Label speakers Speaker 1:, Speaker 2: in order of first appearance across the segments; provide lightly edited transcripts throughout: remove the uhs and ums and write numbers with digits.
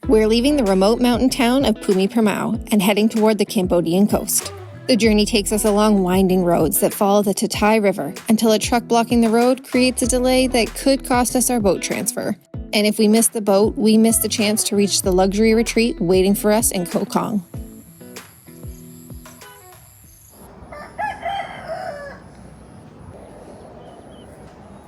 Speaker 1: We're leaving the remote mountain town of Phumi Pramaoy and heading toward the Cambodian coast. The journey takes us along winding roads that follow the Tatai River until a truck blocking the road creates a delay that could cost us our boat transfer. And if we miss the boat, we miss the chance to reach the luxury retreat waiting for us in Koh Kong.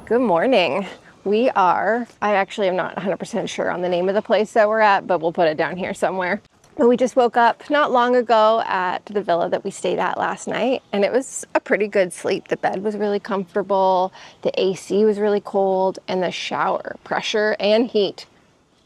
Speaker 1: Good morning. I actually am not 100% sure on the name of the place that we're at, but we'll put it down here somewhere. But we just woke up not long ago at the villa that we stayed at last night, and it was a pretty good sleep. The bed was really comfortable, the AC was really cold, and the shower pressure and heat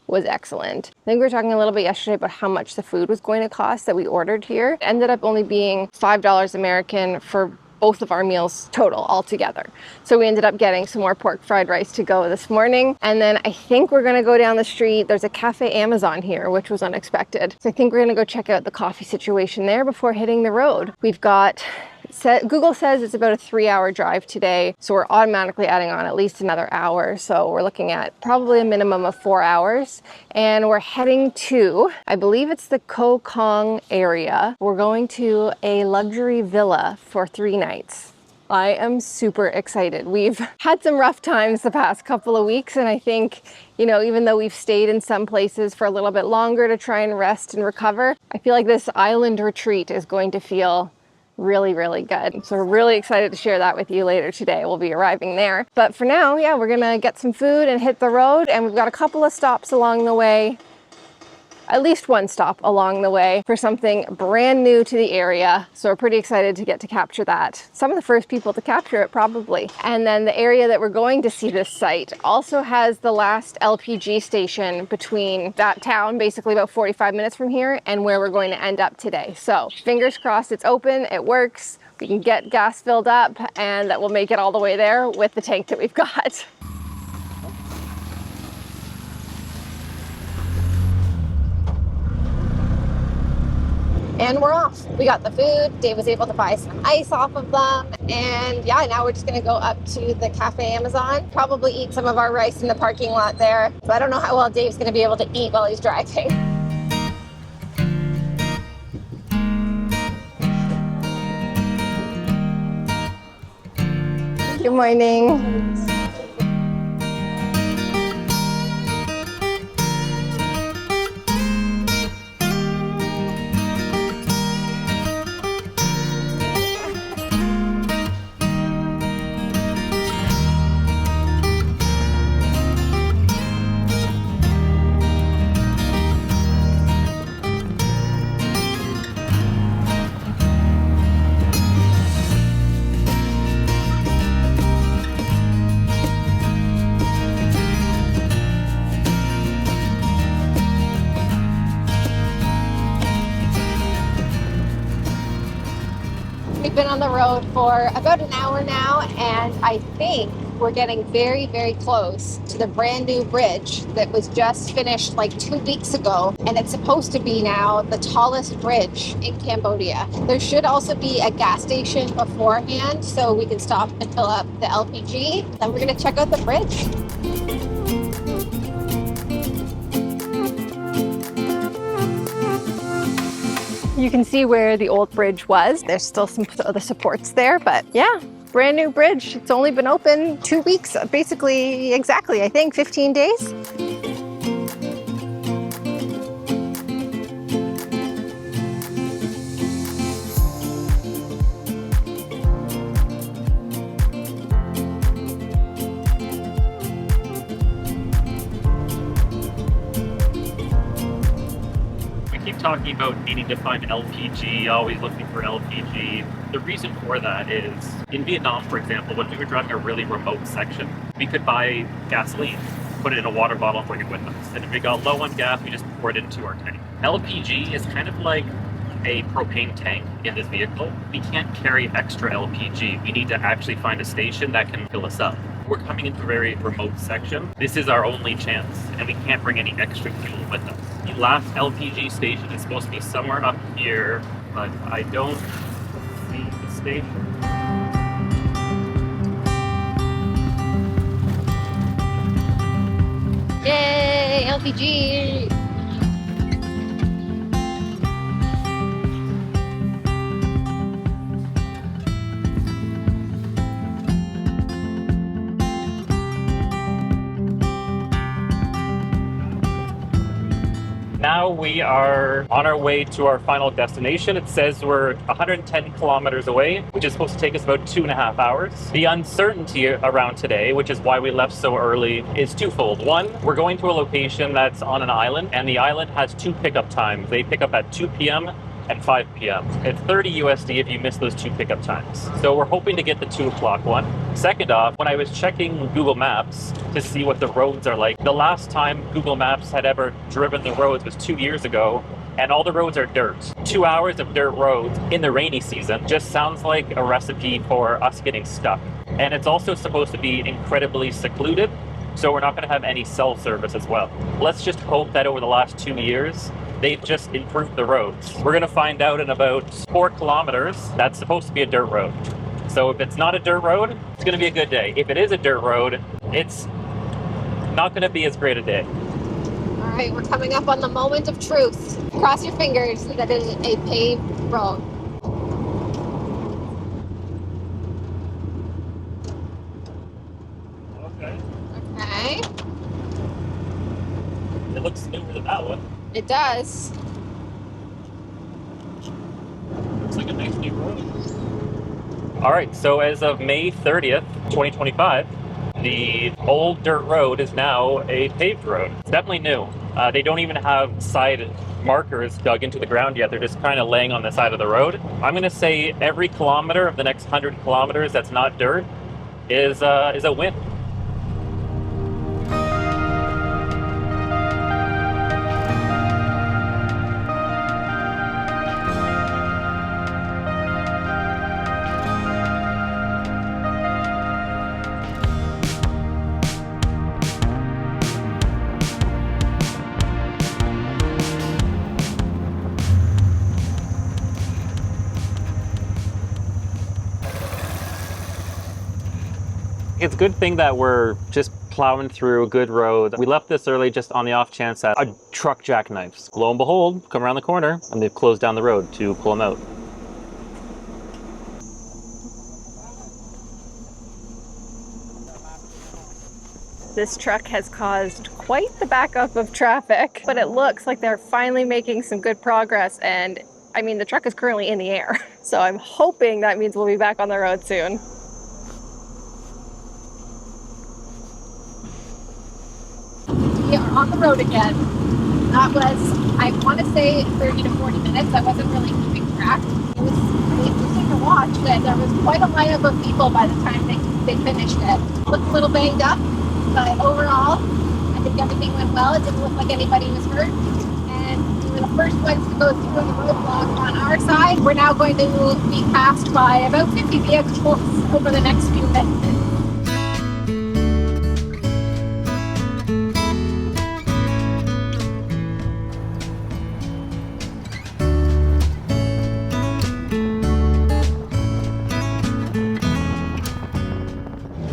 Speaker 1: was excellent. I think we were talking a little bit yesterday about how much the food was going to cost that we ordered here. It ended up only being $5 American for both of our meals total altogether. So we ended up getting some more pork fried rice to go this morning. And then I think we're gonna go down the street. There's a Cafe Amazon here, which was unexpected. So I think we're gonna go check out the coffee situation there before hitting the road. Google says it's about a 3-hour drive today. So we're automatically adding on at least another hour. So we're looking at probably a minimum of 4 hours. And we're heading to, I believe it's the Koh Kong area. We're going to a luxury villa for 3 nights. I am super excited. We've had some rough times the past couple of weeks, and I think, even though we've stayed in some places for a little bit longer to try and rest and recover, I feel like this island retreat is going to feel really, really good. So we're really excited to share that with you later today. We'll be arriving there. But for now, we're gonna get some food and hit the road, and we've got a couple of stops along the way. At least one stop along the way for something brand new to the area. So we're pretty excited to get to capture that. Some of the first people to capture it probably. And then the area that we're going to see this site also has the last LPG station between that town, basically about 45 minutes from here, and where we're going to end up today. So fingers crossed it's open, it works, we can get gas filled up, and that we'll make it all the way there with the tank that we've got. And we're off. We got the food. Dave was able to buy some ice off of them. And now we're just gonna go up to the Cafe Amazon, probably eat some of our rice in the parking lot there. So I don't know how well Dave's gonna be able to eat while he's driving. Good morning. We've been on the road for about an hour now, and I think we're getting very, very close to the brand new bridge that was just finished like 2 weeks ago, and it's supposed to be now the tallest bridge in Cambodia. There should also be a gas station beforehand so we can stop and fill up the LPG. Then we're gonna check out the bridge. You can see where the old bridge was. There's still some of the supports there, but brand new bridge. It's only been open 2 weeks, basically, exactly, I think 15 days.
Speaker 2: Talking about needing to find LPG, always looking for LPG. The reason for that is, in Vietnam, for example, when we were driving a really remote section, we could buy gasoline, put it in a water bottle and bring it with us. And if we got low on gas, we just pour it into our tank. LPG is kind of like a propane tank in this vehicle. We can't carry extra LPG. We need to actually find a station that can fill us up. We're coming into a very remote section. This is our only chance, and we can't bring any extra fuel with us. The last LPG station is supposed to be somewhere up here, but I don't see the station.
Speaker 1: Yay, LPG!
Speaker 2: Now we are on our way to our final destination. It says we're 110 kilometers away, which is supposed to take us about 2.5 hours. The uncertainty around today, which is why we left so early, is twofold. One, we're going to a location that's on an island, and the island has 2 pickup times. They pick up at 2 p.m. and 5 p.m. It's 30 USD if you miss those 2 pickup times. So we're hoping to get the 2 o'clock one. Second off, when I was checking Google Maps to see what the roads are like, the last time Google Maps had ever driven the roads was 2 years ago, and all the roads are dirt. 2 hours of dirt roads in the rainy season just sounds like a recipe for us getting stuck. And it's also supposed to be incredibly secluded, so we're not going to have any cell service as well. Let's just hope that over the last 2 years, they've just improved the roads. We're going to find out in about 4 kilometers that's supposed to be a dirt road. So if it's not a dirt road, it's going to be a good day. If it is a dirt road, it's not going to be as great a day.
Speaker 1: All right, we're coming up on the moment of truth. Cross your fingers that it is a paved road.
Speaker 2: Okay.
Speaker 1: Okay.
Speaker 2: It looks newer than that one.
Speaker 1: It does.
Speaker 2: Looks like a nice new road. All right, so as of May 30th, 2025, the old dirt road is now a paved road. It's definitely new. They don't even have side markers dug into the ground yet. They're just kind of laying on the side of the road. I'm going to say every kilometer of the next 100 kilometers that's not dirt is a win. It's a good thing that we're just plowing through a good road. We left this early just on the off chance that a truck jackknifes. Lo and behold, come around the corner and they've closed down the road to pull them out.
Speaker 1: This truck has caused quite the backup of traffic, but it looks like they're finally making some good progress. And I mean, the truck is currently in the air. So I'm hoping that means we'll be back on the road soon. We are on the road again. That was, I want to say 30 to 40 minutes. I wasn't really keeping track. It was interesting to watch that there was quite a lineup of people by the time they finished it. Looked a little banged up, but overall, I think everything went well. It didn't look like anybody was hurt. And we were the first ones to go through the roadblock on our side. We're now going to be passed by about 50 vehicles over the next few minutes.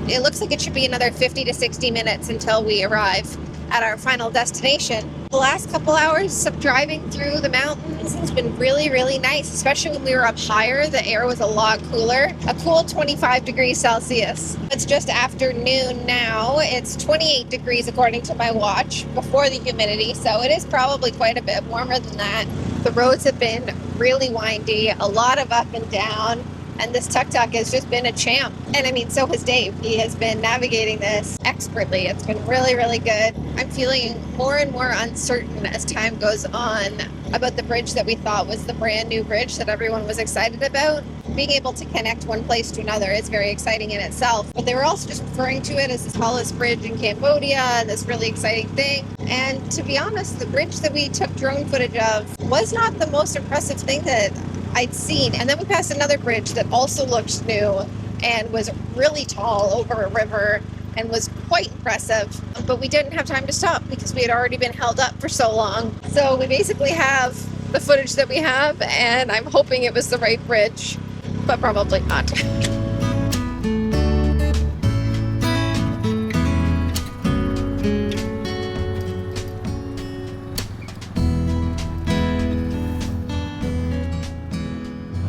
Speaker 1: It looks like it should be another 50 to 60 minutes until we arrive at our final destination. The last couple hours of driving through the mountains has been really, really nice, especially when we were up higher. The air was a lot cooler, a cool 25 degrees Celsius. It's just afternoon now. It's 28 degrees according to my watch before the humidity, so it is probably quite a bit warmer than that. The roads have been really windy, a lot of up and down. And this Tuk Tuk has just been a champ. And I mean, so has Dave. He has been navigating this expertly. It's been really, really good. I'm feeling more and more uncertain as time goes on about the bridge that we thought was the brand new bridge that everyone was excited about. Being able to connect one place to another is very exciting in itself. But they were also just referring to it as the tallest bridge in Cambodia and this really exciting thing. And to be honest, the bridge that we took drone footage of was not the most impressive thing that I'd seen. And then we passed another bridge that also looked new and was really tall over a river and was quite impressive. But we didn't have time to stop because we had already been held up for so long. So we basically have the footage that we have, and I'm hoping it was the right bridge, but probably not.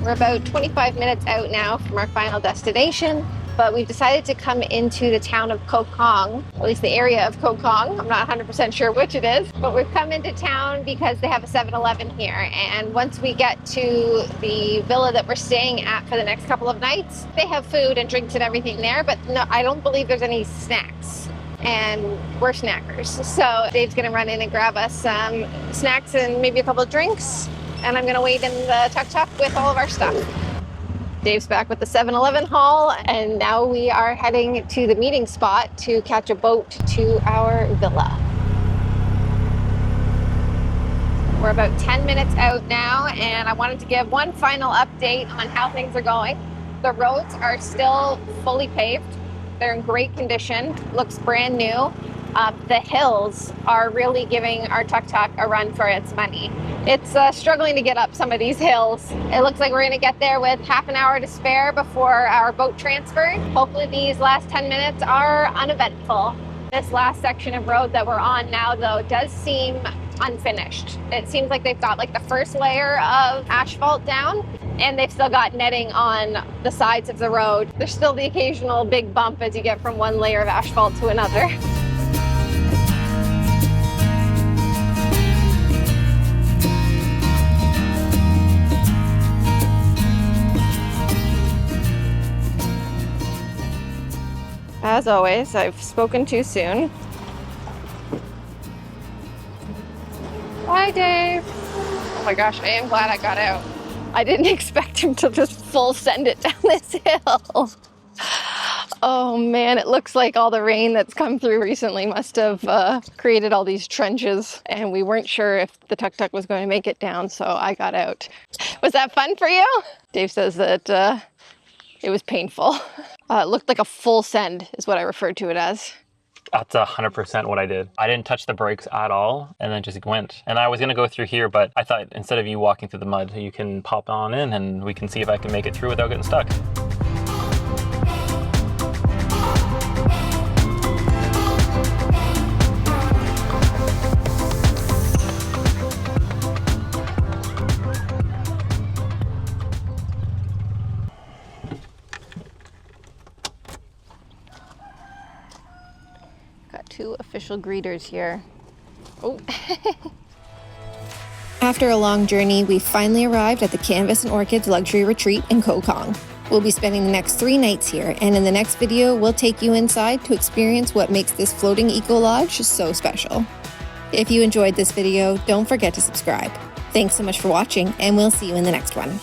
Speaker 1: We're about 25 minutes out now from our final destination. but we've decided to come into the town of Koh Kong, at least the area of Koh Kong. I'm not 100% sure which it is, but we've come into town because they have a 7-Eleven here. And once we get to the villa that we're staying at for the next couple of nights, they have food and drinks and everything there, but no, I don't believe there's any snacks. And we're snackers. So Dave's gonna run in and grab us some snacks and maybe a couple of drinks. And I'm gonna wait in the tuk-tuk with all of our stuff. Dave's back with the 7-Eleven haul, and now we are heading to the meeting spot to catch a boat to our villa. We're about 10 minutes out now, and I wanted to give one final update on how things are going. The roads are still fully paved. They're in great condition, looks brand new. The hills are really giving our tuk-tuk a run for its money. It's struggling to get up some of these hills. It looks like we're gonna get there with half an hour to spare before our boat transfer. Hopefully these last 10 minutes are uneventful. This last section of road that we're on now, though, does seem unfinished. It seems like they've got like the first layer of asphalt down, and they've still got netting on the sides of the road. There's still the occasional big bump as you get from one layer of asphalt to another. As always, I've spoken too soon. Bye, Dave. Oh my gosh, I am glad I got out. I didn't expect him to just full send it down this hill. Oh man, it looks like all the rain that's come through recently must have created all these trenches, and we weren't sure if the tuk-tuk was going to make it down, so I got out. Was that fun for you? Dave says that it was painful. It looked like a full send is what I referred to it as.
Speaker 2: That's 100% what I did. I didn't touch the brakes at all and then just went. And I was gonna go through here, but I thought instead of you walking through the mud, you can pop on in and we can see if I can make it through without getting stuck.
Speaker 1: Two official greeters here. Oh.
Speaker 3: After a long journey, we finally arrived at the Canvas Orchids luxury retreat in Koh Kong. We'll be spending the next 3 nights here, and in the next video, we'll take you inside to experience what makes this floating eco lodge so special. If you enjoyed this video, don't forget to subscribe. Thanks so much for watching, and we'll see you in the next one.